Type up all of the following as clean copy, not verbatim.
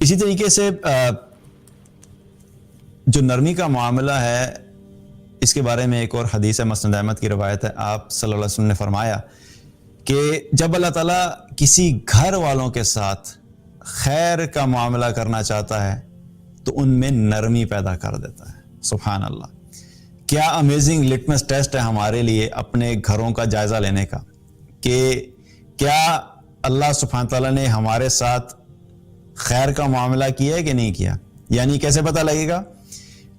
اسی طریقے سے جو نرمی کا معاملہ ہے اس کے بارے میں ایک اور حدیث ہے، مسند احمد کی روایت ہے، آپ صلی اللہ علیہ وسلم نے فرمایا کہ جب اللہ تعالیٰ کسی گھر والوں کے ساتھ خیر کا معاملہ کرنا چاہتا ہے تو ان میں نرمی پیدا کر دیتا ہے۔ سبحان اللہ، کیا امیزنگ لٹمس ٹیسٹ ہے ہمارے لیے اپنے گھروں کا جائزہ لینے کا کہ کیا اللہ سبحانہ تعالیٰ نے ہمارے ساتھ خیر کا معاملہ کیا ہے کہ نہیں کیا۔ یعنی کیسے پتہ لگے گا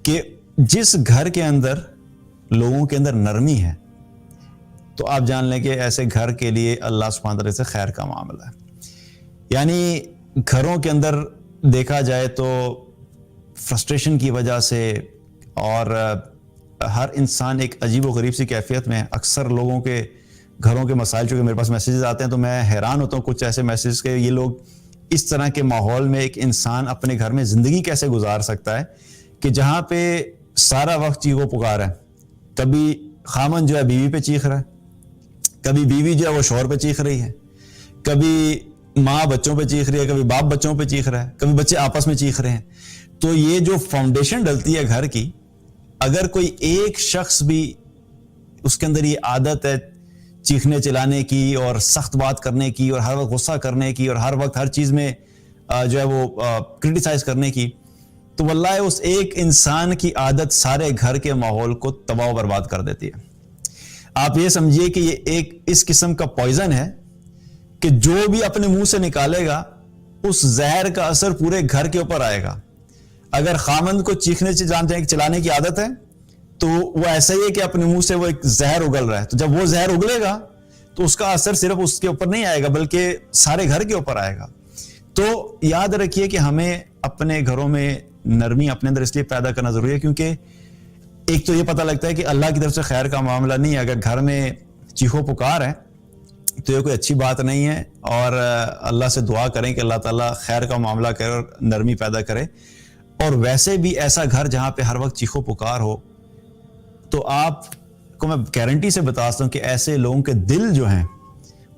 کہ جس گھر کے اندر لوگوں کے اندر نرمی ہے تو آپ جان لیں کہ ایسے گھر کے لیے اللہ سبحانہ تعالیٰ سے خیر کا معاملہ ہے۔ یعنی گھروں کے اندر دیکھا جائے تو فرسٹریشن کی وجہ سے اور ہر انسان ایک عجیب و غریب سی کیفیت میں، اکثر لوگوں کے گھروں کے مسائل، چونکہ میرے پاس میسیجز آتے ہیں تو میں حیران ہوتا ہوں کچھ ایسے میسیجز کہ یہ لوگ اس طرح کے ماحول میں ایک انسان اپنے گھر میں زندگی کیسے گزار سکتا ہے کہ جہاں پہ سارا وقت چیخو پکار ہے۔ کبھی خامن جو ہے بیوی پہ چیخ رہا ہے، کبھی بیوی جو ہے وہ شوہر پہ چیخ رہی ہے، کبھی ماں بچوں پہ چیخ رہی ہے، کبھی باپ بچوں پہ چیخ رہا ہے، کبھی بچے آپس میں چیخ رہے ہیں۔ تو یہ جو فاؤنڈیشن ڈلتی ہے گھر کی، اگر کوئی ایک شخص بھی اس کے اندر یہ عادت ہے چیخنے چلانے کی اور سخت بات کرنے کی اور ہر وقت غصہ کرنے کی اور ہر وقت ہر چیز میں جو ہے وہ کرٹیسائز کرنے کی، تو واللہ اس ایک انسان کی عادت سارے گھر کے ماحول کو تباہ و برباد کر دیتی ہے۔ آپ یہ سمجھیے کہ یہ ایک اس قسم کا پوائزن ہے کہ جو بھی اپنے منہ سے نکالے گا اس زہر کا اثر پورے گھر کے اوپر آئے گا۔ اگر خامند کو چیخنے چلانے کی عادت ہے تو وہ ایسا ہی ہے کہ اپنے منہ سے وہ ایک زہر اگل رہا ہے، تو جب وہ زہر اگلے گا تو اس کا اثر صرف اس کے اوپر نہیں آئے گا بلکہ سارے گھر کے اوپر آئے گا۔ تو یاد رکھیے کہ ہمیں اپنے گھروں میں نرمی اپنے اندر اس لیے پیدا کرنا ضروری ہے کیونکہ ایک تو یہ پتہ لگتا ہے کہ اللہ کی طرف سے خیر کا معاملہ نہیں ہے۔ اگر گھر میں چیخو پکار ہے تو یہ کوئی اچھی بات نہیں ہے، اور اللہ سے دعا کریں کہ اللہ تعالیٰ خیر کا معاملہ کرے اور نرمی پیدا کرے۔ اور ویسے بھی ایسا گھر جہاں پہ ہر وقت چیخو پکار ہو تو آپ کو میں گارنٹی سے بتا سکتا ہوں کہ ایسے لوگوں کے دل جو ہیں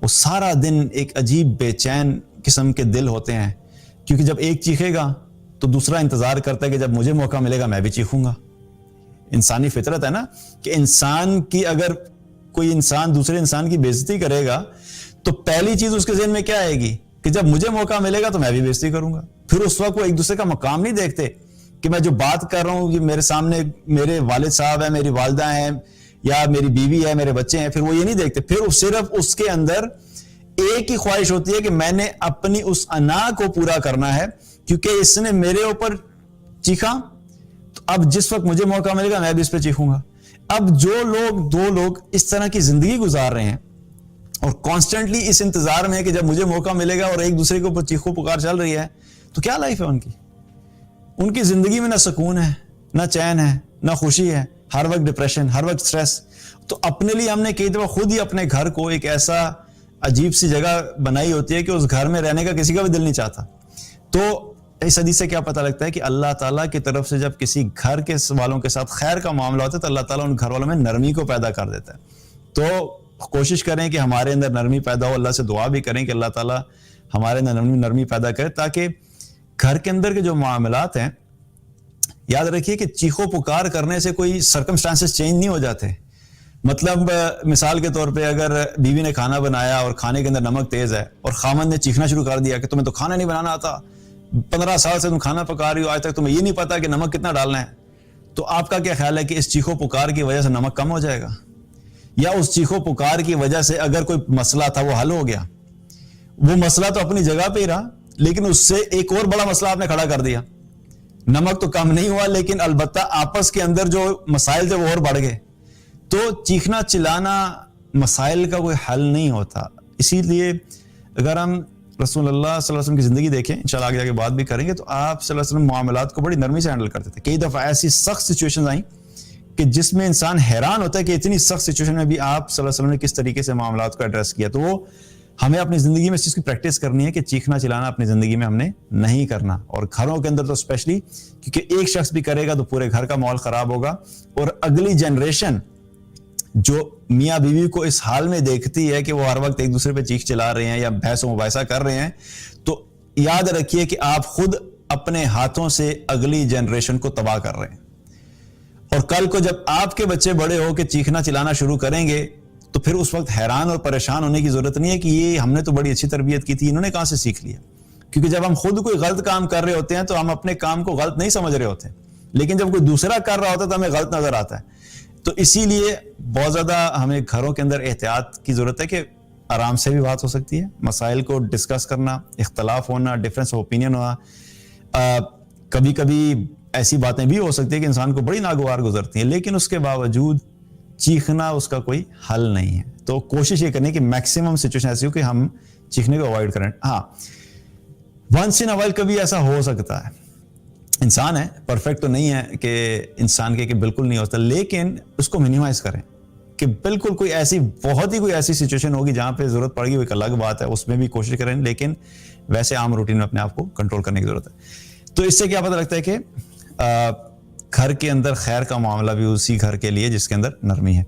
وہ سارا دن ایک عجیب بے چین قسم کے دل ہوتے ہیں، کیونکہ جب ایک چیخے گا تو دوسرا انتظار کرتا ہے کہ جب مجھے موقع ملے گا میں بھی چیخوں گا۔ انسانی فطرت ہے نا کہ انسان کی اگر کوئی انسان دوسرے انسان کی بے عزتی کرے گا تو پہلی چیز اس کے ذہن میں کیا آئے گی کہ جب مجھے موقع ملے گا تو میں بھی بے عزتی کروں گا۔ پھر اس وقت وہ ایک دوسرے کا مقام نہیں دیکھتے کہ میں جو بات کر رہا ہوں کہ میرے سامنے میرے والد صاحب ہیں، میری والدہ ہیں یا میری بیوی ہے، میرے بچے ہیں، پھر وہ یہ نہیں دیکھتے۔ پھر صرف اس کے اندر ایک ہی خواہش ہوتی ہے کہ میں نے اپنی اس انا کو پورا کرنا ہے، کیونکہ اس نے میرے اوپر چیخا تو اب جس وقت مجھے موقع ملے گا میں بھی اس پہ چیخوں گا۔ اب دو لوگ اس طرح کی زندگی گزار رہے ہیں اور کانسٹنٹلی اس انتظار میں ہے کہ جب مجھے موقع ملے گا اور ایک دوسرے کے اوپر چیخو پکار چل رہی ہے، تو کیا لائف ہے ان کی زندگی میں؟ نہ سکون ہے، نہ چین ہے، نہ خوشی ہے، ہر وقت ڈپریشن، ہر وقت سٹریس۔ تو اپنے لیے ہم نے کئی دفعہ خود ہی اپنے گھر کو ایک ایسا عجیب سی جگہ بنائی ہوتی ہے کہ اس گھر میں رہنے کا کسی کا بھی دل نہیں چاہتا۔ تو اس حدیث سے کیا پتہ لگتا ہے کہ اللہ تعالیٰ کی طرف سے جب کسی گھر کے والوں کے ساتھ خیر کا معاملہ ہوتا ہے تو اللہ تعالیٰ ان گھر والوں میں نرمی کو پیدا کر دیتا ہے۔ تو کوشش کریں کہ ہمارے اندر نرمی پیدا ہو، اللہ سے دعا بھی کریں کہ اللہ تعالیٰ ہمارے اندر نرمی پیدا کرے، تاکہ گھر کے اندر کے جو معاملات ہیں، یاد رکھیے کہ چیخو پکار کرنے سے کوئی سرکمسٹانسز چینج نہیں ہو جاتے۔ مطلب مثال کے طور پہ اگر بیوی نے کھانا بنایا اور کھانے کے اندر نمک تیز ہے اور خامن نے چیخنا شروع کر دیا کہ تمہیں تو کھانا نہیں بنانا آتا، 15 سال سے تم کھانا پکا رہی ہو، آج تک تمہیں یہ نہیں پتا کہ نمک کتنا ڈالنا ہے، تو آپ کا کیا خیال ہے کہ اس چیخو پکار کی وجہ سے نمک کم ہو جائے گا؟ یا اس چیخو پکار کی وجہ سے اگر کوئی مسئلہ تھا وہ حل ہو گیا؟ وہ مسئلہ تو اپنی جگہ پہ ہی رہا، لیکن اس سے ایک اور بڑا مسئلہ آپ نے کھڑا کر دیا۔ نمک تو کم نہیں ہوا، لیکن البتہ آپس کے اندر جو مسائل تھے وہ اور بڑھ گئے۔ تو چیخنا چلانا مسائل کا کوئی حل نہیں ہوتا۔ اسی لیے اگر ہم رسول اللہ صلی اللہ علیہ وسلم کی زندگی دیکھیں، انشاءاللہ آگے جا کے بات بھی کریں گے، تو آپ صلی اللہ علیہ وسلم معاملات کو بڑی نرمی سے ہینڈل کرتے تھے۔ کئی دفعہ ایسی سخت سچویشن آئیں کہ جس میں انسان حیران ہوتا ہے کہ اتنی سخت سچویشن میں بھی آپ صلی اللہ علیہ وسلم نے کس طریقے سے معاملات کو ایڈریس کیا۔ تو وہ ہمیں اپنی زندگی میں اس چیز کی پریکٹس کرنی ہے کہ چیخنا چلانا اپنی زندگی میں ہم نے نہیں کرنا، اور گھروں کے اندر تو اسپیشلی، کیونکہ ایک شخص بھی کرے گا تو پورے گھر کا ماحول خراب ہوگا، اور اگلی جنریشن جو میاں بیوی کو اس حال میں دیکھتی ہے کہ وہ ہر وقت ایک دوسرے پہ چیخ چلا رہے ہیں یا بحث و مباحثہ کر رہے ہیں، تو یاد رکھیے کہ آپ خود اپنے ہاتھوں سے اگلی جنریشن کو تباہ کر رہے ہیں. اور کل کو جب آپ کے بچے بڑے ہو کے چیخنا چلانا شروع کریں گے تو پھر اس وقت حیران اور پریشان ہونے کی ضرورت نہیں ہے کہ یہ ہم نے تو بڑی اچھی تربیت کی تھی, انہوں نے کہاں سے سیکھ لیا. کیونکہ جب ہم خود کوئی غلط کام کر رہے ہوتے ہیں تو ہم اپنے کام کو غلط نہیں سمجھ رہے ہوتے, لیکن جب کوئی دوسرا کر رہا ہوتا ہے تو ہمیں غلط نظر آتا ہے. تو اسی لیے بہت زیادہ ہمیں گھروں کے اندر احتیاط کی ضرورت ہے کہ آرام سے بھی بات ہو سکتی ہے, مسائل کو ڈسکس کرنا, اختلاف ہونا, ڈفرینس آف اوپینین ہونا, کبھی کبھی ایسی باتیں بھی ہو سکتی ہیں کہ انسان کو بڑی ناگوار گزرتی ہیں, لیکن اس کے باوجود چیخنا اس کا کوئی حل نہیں ہے. تو کوشش یہ کرنی کہ میکسیمم سچویشن ایسی ہو کہ ہم چیخنے کو اوائڈ کریں. ہاں, ونس ان اے وائل کبھی ایسا ہو سکتا ہے, انسان ہے, پرفیکٹ تو نہیں ہے کہ انسان کہ بالکل نہیں ہوتا, لیکن اس کو منیمائز کریں کہ بالکل کوئی ایسی بہت ہی کوئی ایسی سچویشن ہوگی جہاں پہ ضرورت پڑے گی, وہ ایک الگ بات ہے, اس میں بھی کوشش کریں, لیکن ویسے عام روٹین میں اپنے آپ کو کنٹرول کرنے کی ضرورت ہے. تو اس سے کیا پتہ لگتا ہے کہ گھر کے اندر خیر کا معاملہ بھی اسی گھر کے لیے جس کے اندر نرمی ہے.